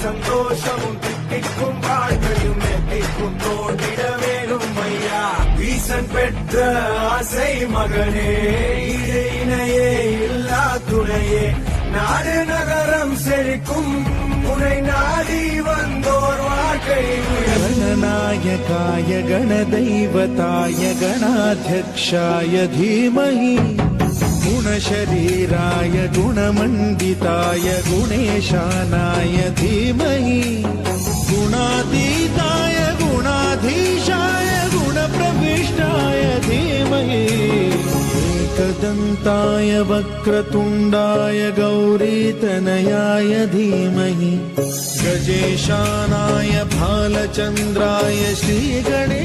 சந்தோஷமும் தித்திக்கும் வாழ்க்கையும் எட்டிக்கும் தோன்றிட வேணும் ஐயா. ஈசன் பெற்ற ஆசை மகனே, இடு இணையே இல்லா துணையே, நாடு நகரம் செழிக்கும் உனை நாடி வந்தோர் வாழ்க்கை. गणनायकाय गणदैवताय गणाध्यक्षाय धीमहि गुणशरीराय गुणमण्डिताय गुणेशानाय धीमहि गुणातीताय गुणाधीशाय गुणप्रविष्टाय धीमहि एकदन्ताय वक्रतुण्डाय गौरीतनयाय धीमहि गजेशानाय भालचन्द्राय श्रीगणे